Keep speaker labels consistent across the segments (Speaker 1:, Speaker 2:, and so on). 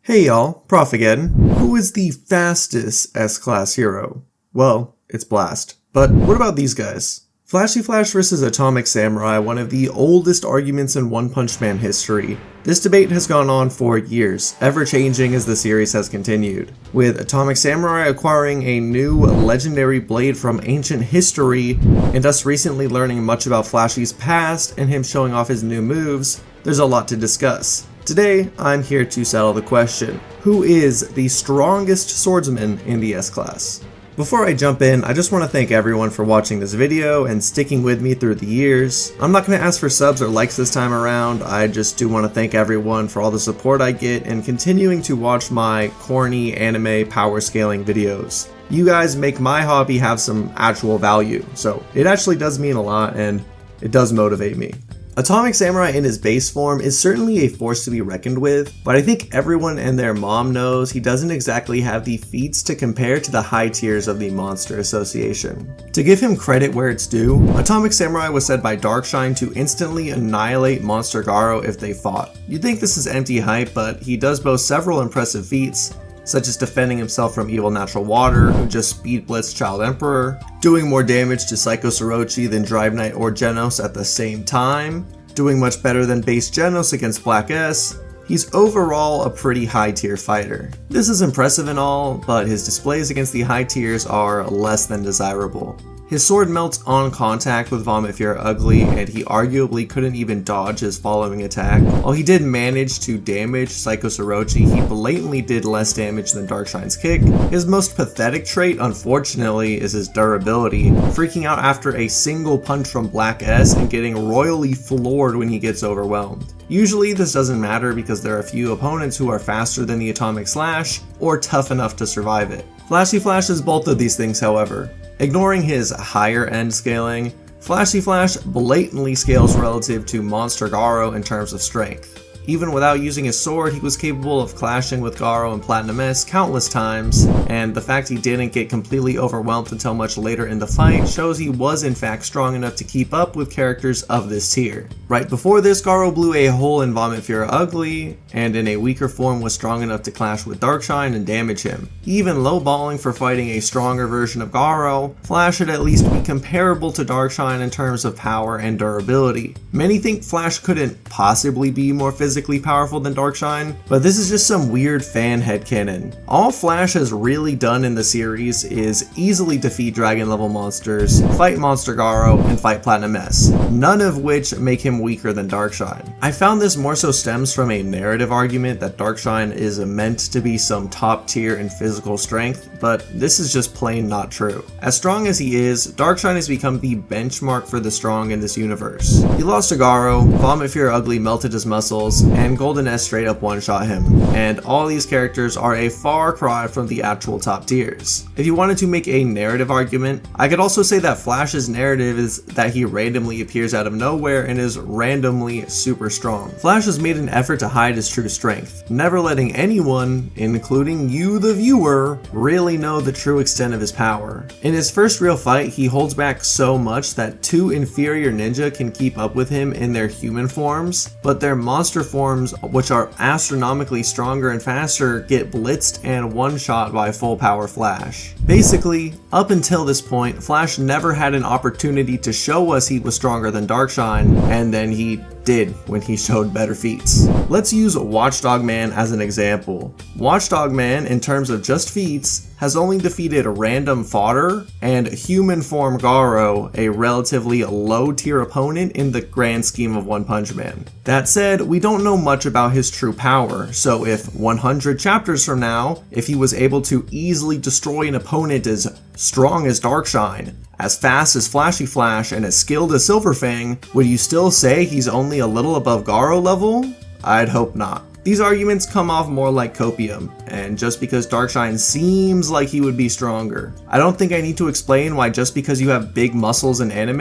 Speaker 1: Hey y'all, Prof again. Who is the fastest S-Class hero? Well, it's Blast. But what about these guys? Flashy Flash vs. Atomic Samurai, one of the oldest arguments in One Punch Man history. This debate has gone on for years, ever changing as the series has continued, with Atomic Samurai acquiring a new legendary blade from ancient history, and us recently learning much about Flashy's past and him showing off his new moves. There's a lot to discuss. Today, I'm here to settle the question, who is the strongest swordsman in the S-Class? Before I jump in, I just want to thank everyone for watching this video and sticking with me through the years. I'm not going to ask for subs or likes this time around, I just do want to thank everyone for all the support I get and continuing to watch my corny anime power scaling videos. You guys make my hobby have some actual value, so it actually does mean a lot and it does motivate me. Atomic Samurai in his base form is certainly a force to be reckoned with, but I think everyone and their mom knows he doesn't exactly have the feats to compare to the high tiers of the Monster Association. To give him credit where it's due, Atomic Samurai was said by Darkshine to instantly annihilate Monster Garou if they fought. You'd think this is empty hype, but he does boast several impressive feats, such as defending himself from evil natural water, who just speed blitzed Child Emperor, doing more damage to Psycho Sorochi than Drive Knight or Genos at the same time, doing much better than base Genos against Black S. He's overall a pretty high tier fighter. This is impressive and all, but his displays against the high tiers are less than desirable. His sword melts on contact with Vomit Fear Ugly, and he arguably couldn't even dodge his following attack. While he did manage to damage Psycho Sorochi, he blatantly did less damage than Darkshine's kick. His most pathetic trait, unfortunately, is his durability, freaking out after a single punch from Black S and getting royally floored when he gets overwhelmed. Usually this doesn't matter because there are a few opponents who are faster than the Atomic Slash, or tough enough to survive it. Flashy Flash is both of these things, however. Ignoring his higher end scaling, Flashy Flash blatantly scales relative to Monster Garou in terms of strength. Even without using his sword, he was capable of clashing with Garou and Platinum S countless times, and the fact he didn't get completely overwhelmed until much later in the fight shows he was in fact strong enough to keep up with characters of this tier. Right before this, Garou blew a hole in Vomit Fear Ugly, and in a weaker form was strong enough to clash with Darkshine and damage him. Even lowballing for fighting a stronger version of Garou, Flash should at least be comparable to Darkshine in terms of power and durability. Many think Flash couldn't possibly be more physically powerful than Darkshine, but this is just some weird fan headcanon. All Flash has really done in the series is easily defeat dragon level monsters, fight Monster Garou, and fight Platinum S, none of which make him weaker than Darkshine. I found this more so stems from a narrative argument that Darkshine is meant to be some top tier in physical strength, but this is just plain not true. As strong as he is, Darkshine has become the benchmark for the strong in this universe. He lost to Garou, Vomit Fear Ugly melted his muscles, and Golden S straight up one-shot him, and all these characters are a far cry from the actual top tiers. If you wanted to make a narrative argument, I could also say that Flash's narrative is that he randomly appears out of nowhere and is randomly super strong. Flash has made an effort to hide his true strength, never letting anyone, including you the viewer, really know the true extent of his power. In his first real fight, he holds back so much that two inferior ninja can keep up with him in their human forms, but their monster forms, which are astronomically stronger and faster, get blitzed and one-shot by full power Flash. Basically, up until this point, Flash never had an opportunity to show us he was stronger than Darkshine, and then he did when he showed better feats. Let's use Watchdog Man as an example. Watchdog Man, in terms of just feats, has only defeated random fodder and human form Garou, a relatively low tier opponent in the grand scheme of One Punch Man. That said, we don't know much about his true power, so if 100 chapters from now, if he was able to easily destroy an opponent as strong as Darkshine, as fast as Flashy Flash, and as skilled as Silverfang, would you still say he's only a little above Garou level? I'd hope not. These arguments come off more like copium, and just because Darkshine seems like he would be stronger. I don't think I need to explain why just because you have big muscles in anime,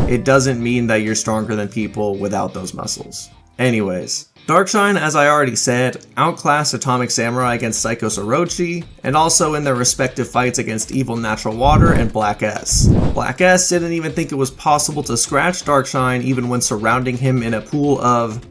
Speaker 1: it doesn't mean that you're stronger than people without those muscles. Anyways, Darkshine, as I already said, outclassed Atomic Samurai against Psycho Sorochi, and also in their respective fights against Evil Natural Water and Black S. Black S didn't even think it was possible to scratch Darkshine even when surrounding him in a pool of,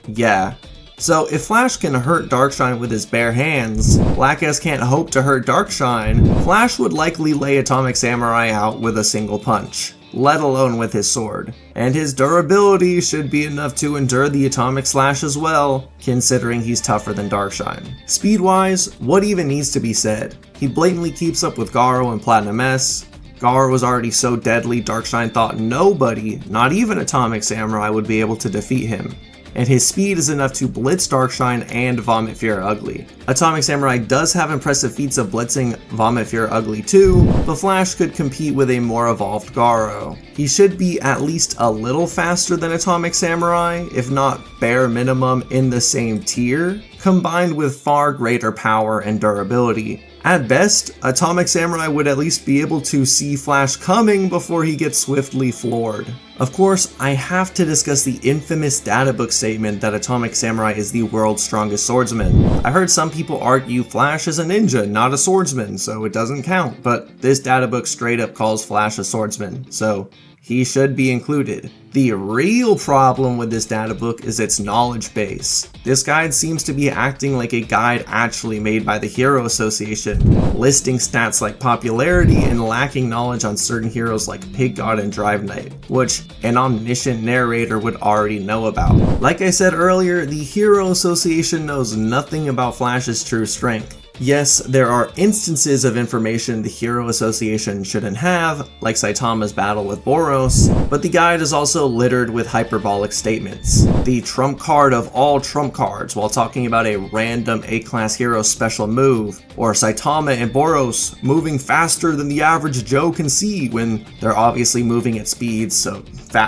Speaker 1: yeah, So if Flash can hurt Darkshine with his bare hands, Black S can't hope to hurt Darkshine, Flash would likely lay Atomic Samurai out with a single punch, let alone with his sword. And his durability should be enough to endure the atomic slash as well, considering he's tougher than Darkshine. Speed-wise, what even needs to be said? He blatantly keeps up with Garou and Platinum S. Garou was already so deadly, Darkshine thought nobody, not even Atomic Samurai, would be able to defeat him. And his speed is enough to blitz Darkshine and Vomit Fear Ugly. Atomic Samurai does have impressive feats of blitzing Vomit Fear Ugly too, but Flash could compete with a more evolved Garou. He should be at least a little faster than Atomic Samurai, if not bare minimum in the same tier, combined with far greater power and durability. At best, Atomic Samurai would at least be able to see Flash coming before he gets swiftly floored. Of course, I have to discuss the infamous databook statement that Atomic Samurai is the world's strongest swordsman. I heard some people argue Flash is a ninja, not a swordsman, so it doesn't count, but this databook straight up calls Flash a swordsman, so he should be included. The real problem with this databook is its knowledge base. This guide seems to be acting like a guide actually made by the Hero Association, listing stats like popularity and lacking knowledge on certain heroes like Pig God and Drive Knight, which an omniscient narrator would already know about. Like I said earlier, the Hero Association knows nothing about Flash's true strength. Yes, there are instances of information the Hero Association shouldn't have, like Saitama's battle with Boros, but the guide is also littered with hyperbolic statements. The trump card of all trump cards while talking about a random A-class hero's special move, or Saitama and Boros moving faster than the average Joe can see when they're obviously moving at speeds so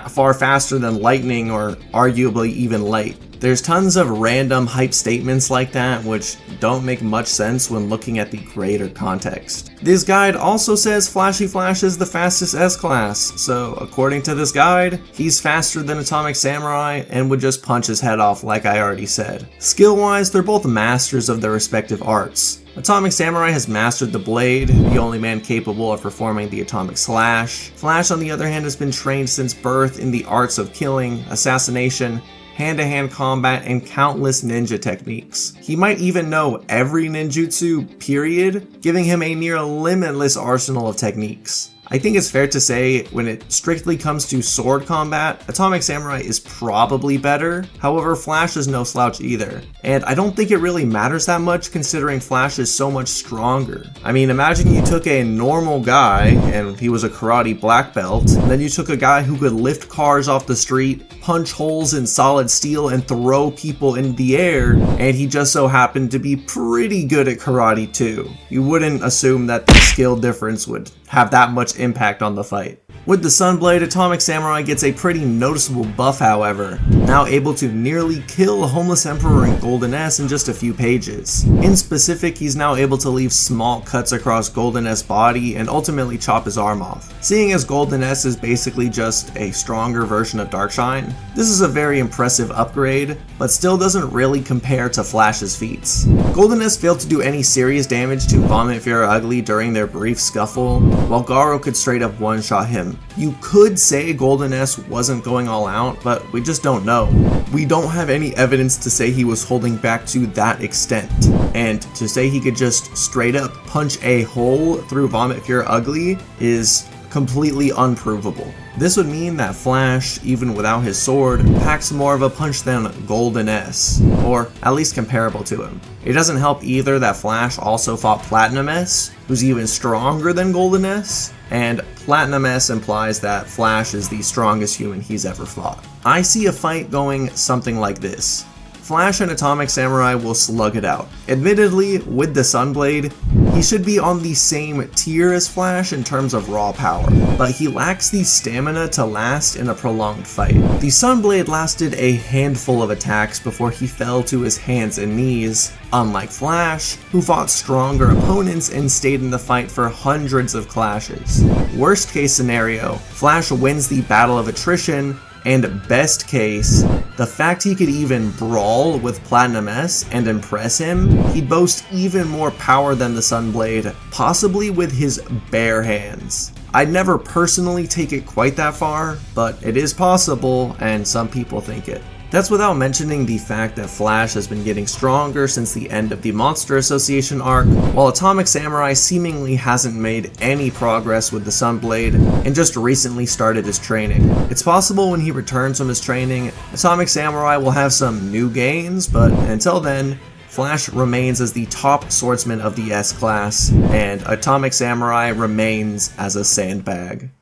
Speaker 1: far faster than lightning or arguably even light. There's tons of random hype statements like that which don't make much sense when looking at the greater context. This guide also says Flashy Flash is the fastest S-class, so according to this guide, he's faster than Atomic Samurai and would just punch his head off like I already said. Skill-wise, they're both masters of their respective arts. Atomic Samurai has mastered the blade, the only man capable of performing the atomic slash. Flash, on the other hand, has been trained since birth in the arts of killing, assassination, hand-to-hand combat, and countless ninja techniques. He might even know every ninjutsu, period, giving him a near limitless arsenal of techniques. I think it's fair to say, when it strictly comes to sword combat, Atomic Samurai is probably better. However, Flash is no slouch either. And I don't think it really matters that much considering Flash is so much stronger. I mean, imagine you took a normal guy, and he was a karate black belt, and then you took a guy who could lift cars off the street, punch holes in solid steel, and throw people in the air, and he just so happened to be pretty good at karate too. You wouldn't assume that the skill difference would have that much impact on the fight. With the Sunblade, Atomic Samurai gets a pretty noticeable buff however, now able to nearly kill a Homeless Emperor in Golden S in just a few pages. In specific, he's now able to leave small cuts across Golden S body and ultimately chop his arm off. Seeing as Golden S is basically just a stronger version of Darkshine, this is a very impressive upgrade, but still doesn't really compare to Flash's feats. Golden S failed to do any serious damage to Vomit Fear Ugly during their brief scuffle, while Garou could straight up one-shot him. You could say Golden S wasn't going all out, but we just don't know. We don't have any evidence to say he was holding back to that extent, and to say he could just straight up punch a hole through Vomit Fear Ugly is completely unprovable. This would mean that Flash, even without his sword, packs more of a punch than Golden S, or at least comparable to him. It doesn't help either that Flash also fought Platinum S, who's even stronger than Golden S, and Platinum S implies that Flash is the strongest human he's ever fought. I see a fight going something like this. Flash and Atomic Samurai will slug it out. Admittedly, with the Sunblade, he should be on the same tier as Flash in terms of raw power, but he lacks the stamina to last in a prolonged fight. The Sunblade lasted a handful of attacks before he fell to his hands and knees, unlike Flash, who fought stronger opponents and stayed in the fight for hundreds of clashes. Worst case scenario, Flash wins the battle of attrition, and best case, the fact he could even brawl with Platinum S and impress him, he'd boast even more power than the Sunblade, possibly with his bare hands. I'd never personally take it quite that far, but it is possible, and some people think it. That's without mentioning the fact that Flash has been getting stronger since the end of the Monster Association arc, while Atomic Samurai seemingly hasn't made any progress with the Sunblade and just recently started his training. It's possible when he returns from his training, Atomic Samurai will have some new gains, but until then, Flash remains as the top swordsman of the S-Class, and Atomic Samurai remains as a sandbag.